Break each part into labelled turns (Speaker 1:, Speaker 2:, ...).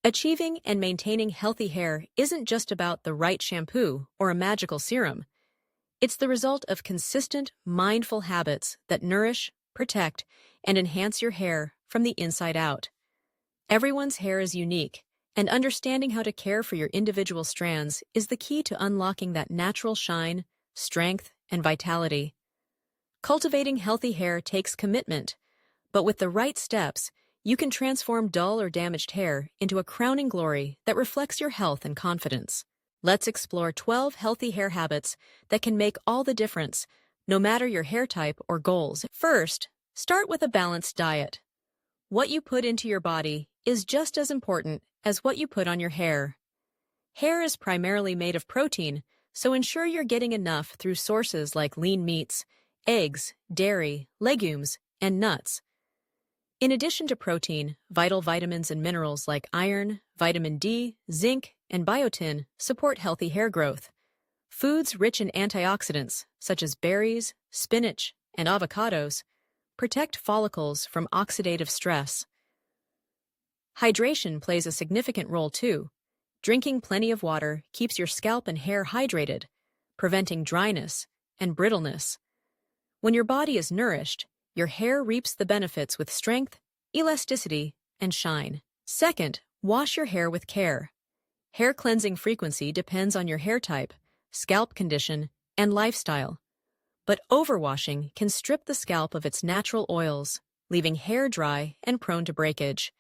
Speaker 1: Achieving and maintaining healthy hair isn't just about the right shampoo or a magical serum. It's the result of consistent, mindful habits that nourish, protect, and enhance your hair from the inside out. Everyone's hair is unique, and understanding how to care for your individual strands is the key to unlocking that natural shine, strength, and vitality. Cultivating healthy hair takes commitment, but with the right steps, you can transform dull or damaged hair into a crowning glory that reflects your health and confidence. Let's explore 12 healthy hair habits that can make all the difference, no matter your hair type or goals. First, start with a balanced diet. What you put into your body is just as important as what you put on your hair. Hair is primarily made of protein, so ensure you're getting enough through sources like lean meats, eggs, dairy, legumes, and nuts. In addition to protein, vital vitamins and minerals like iron, vitamin D, zinc, and biotin support healthy hair growth. Foods rich in antioxidants, such as berries, spinach, and avocados, protect follicles from oxidative stress. Hydration plays a significant role too. Drinking plenty of water keeps your scalp and hair hydrated, preventing dryness and brittleness. When your body is nourished, your hair reaps the benefits with strength, elasticity, and shine. Second, wash your hair with care. Hair cleansing frequency depends on your hair type, scalp condition, and lifestyle. But overwashing can strip the scalp of its natural oils, leaving hair dry and prone to breakage.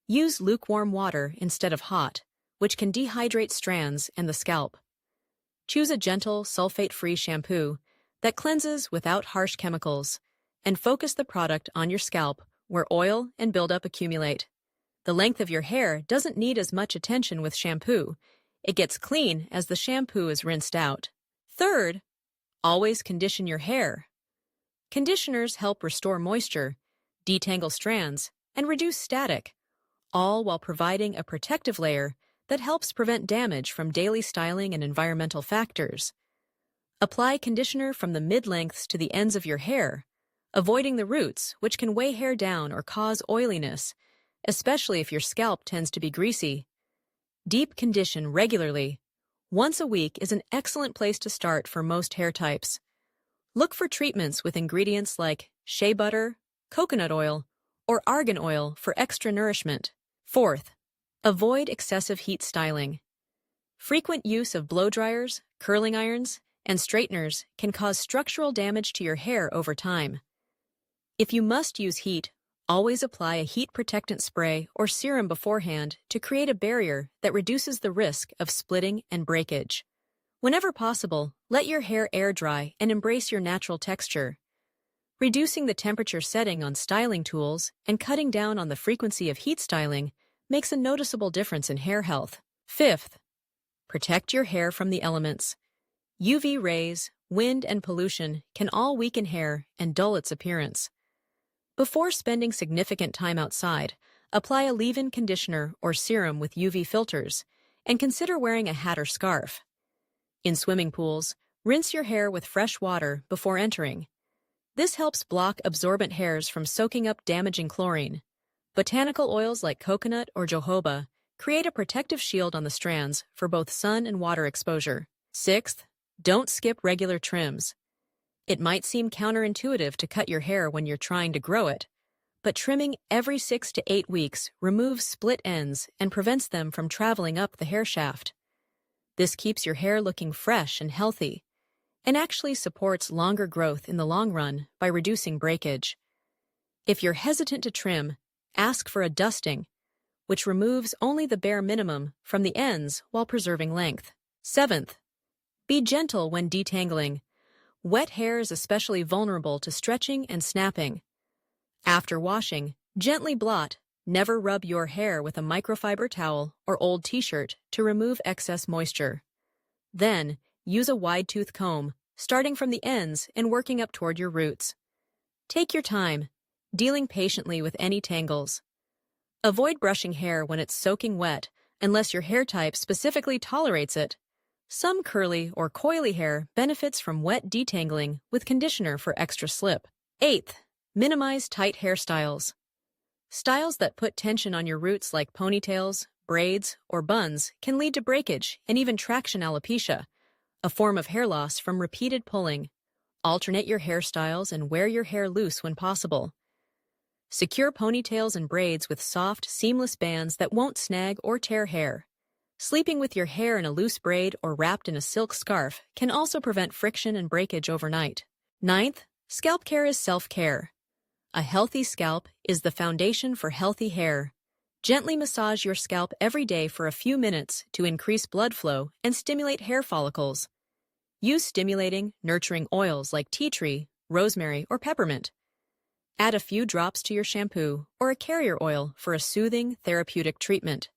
Speaker 1: Use lukewarm water instead of hot, which can dehydrate strands and the scalp. Choose a gentle, sulfate-free shampoo that cleanses without harsh chemicals, and focus the product on your scalp where oil and buildup accumulate. The length of your hair doesn't need as much attention with shampoo. It gets clean as the shampoo is rinsed out. Third, always condition your hair. Conditioners help restore moisture, detangle strands, and reduce static, all while providing a protective layer that helps prevent damage from daily styling and environmental factors. Apply conditioner from the mid-lengths to the ends of your hair, avoiding the roots, which can weigh hair down or cause oiliness, especially if your scalp tends to be greasy. Deep condition regularly. Once a week is an excellent place to start for most hair types. Look for treatments with ingredients like shea butter, coconut oil, or argan oil for extra nourishment. Fourth, avoid excessive heat styling. Frequent use of blow dryers, curling irons, and straighteners can cause structural damage to your hair over time. If you must use heat, always apply a heat protectant spray or serum beforehand to create a barrier that reduces the risk of splitting and breakage. Whenever possible, let your hair air dry and embrace your natural texture. Reducing the temperature setting on styling tools and cutting down on the frequency of heat styling makes a noticeable difference in hair health. Fifth, protect your hair from the elements. UV rays, wind, and pollution can all weaken hair and dull its appearance. Before spending significant time outside, apply a leave-in conditioner or serum with UV filters, and consider wearing a hat or scarf. In swimming pools, rinse your hair with fresh water before entering. This helps block absorbent hairs from soaking up damaging chlorine. Botanical oils like coconut or jojoba create a protective shield on the strands for both sun and water exposure. Sixth, don't skip regular trims. It might seem counterintuitive to cut your hair when you're trying to grow it, but trimming every 6 to 8 weeks removes split ends and prevents them from traveling up the hair shaft. This keeps your hair looking fresh and healthy, and actually supports longer growth in the long run by reducing breakage. If you're hesitant to trim, ask for a dusting, which removes only the bare minimum from the ends while preserving length. Seventh, be gentle when detangling. Wet hair is especially vulnerable to stretching and snapping. After washing, gently blot. Never rub your hair with a microfiber towel or old t-shirt to remove excess moisture. Then, use a wide-tooth comb, starting from the ends and working up toward your roots. Take your time, dealing patiently with any tangles. Avoid brushing hair when it's soaking wet unless your hair type specifically tolerates it. Some curly or coily hair benefits from wet detangling with conditioner for extra slip. Eighth, minimize tight hairstyles. Styles that put tension on your roots like ponytails, braids, or buns can lead to breakage and even traction alopecia, a form of hair loss from repeated pulling. Alternate your hairstyles and wear your hair loose when possible. Secure ponytails and braids with soft, seamless bands that won't snag or tear hair. Sleeping with your hair in a loose braid or wrapped in a silk scarf can also prevent friction and breakage overnight. Ninth, scalp care is self-care. A healthy scalp is the foundation for healthy hair. Gently massage your scalp every day for a few minutes to increase blood flow and stimulate hair follicles. Use stimulating, nurturing oils like tea tree, rosemary, or peppermint. Add a few drops to your shampoo or a carrier oil for a soothing, therapeutic treatment.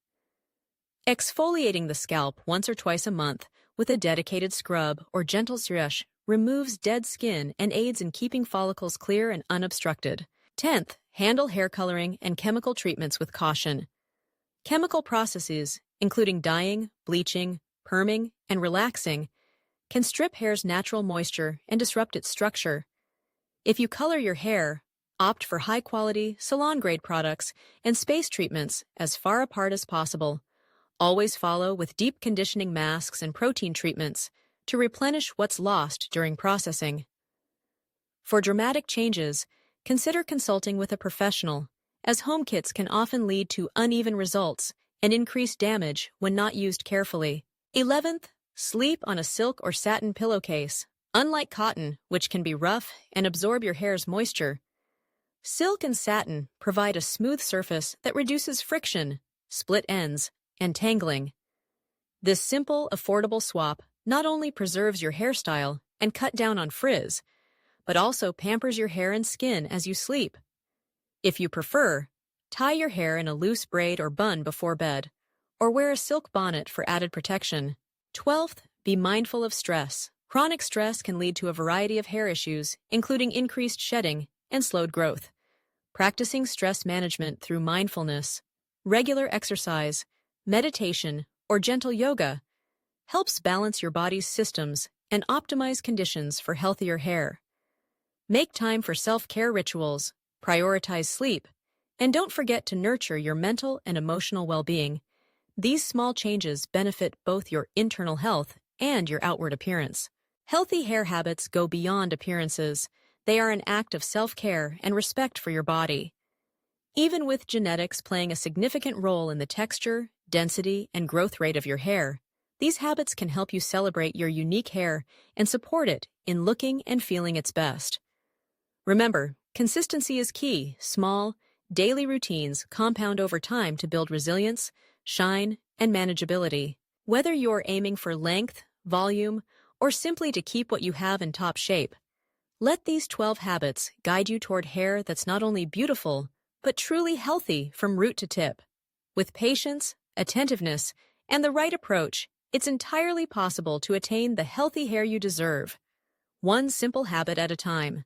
Speaker 1: Exfoliating the scalp once or twice a month with a dedicated scrub or gentle sèche removes dead skin and aids in keeping follicles clear and unobstructed. 10th, handle hair coloring and chemical treatments with caution. Chemical processes, including dyeing, bleaching, perming, and relaxing, can strip hair's natural moisture and disrupt its structure. If you color your hair, opt for high-quality, salon-grade products and space treatments as far apart as possible. Always follow with deep conditioning masks and protein treatments to replenish what's lost during processing. For dramatic changes, consider consulting with a professional, as home kits can often lead to uneven results and increased damage when not used carefully. 11th, sleep on a silk or satin pillowcase. Unlike cotton, which can be rough and absorb your hair's moisture, silk and satin provide a smooth surface that reduces friction, split ends, and tangling. This simple, affordable swap not only preserves your hairstyle and cut down on frizz, but also pampers your hair and skin as you sleep. If you prefer, tie your hair in a loose braid or bun before bed, or wear a silk bonnet for added protection. 12th, be mindful of stress. Chronic stress can lead to a variety of hair issues, including increased shedding and slowed growth. Practicing stress management through mindfulness, regular exercise, meditation, or gentle yoga helps balance your body's systems and optimize conditions for healthier hair. Make time for self-care rituals, prioritize sleep, and don't forget to nurture your mental and emotional well-being. These small changes benefit both your internal health and your outward appearance. Healthy hair habits go beyond appearances. They are an act of self-care and respect for your body. Even with genetics playing a significant role in the texture, density, and growth rate of your hair, these habits can help you celebrate your unique hair and support it in looking and feeling its best. Remember, consistency is key. Small, daily routines compound over time to build resilience, shine, and manageability. Whether you're aiming for length, volume, or simply to keep what you have in top shape, let these 12 habits guide you toward hair that's not only beautiful, but truly healthy from root to tip. With patience, attentiveness, and the right approach, it's entirely possible to attain the healthy hair you deserve, one simple habit at a time.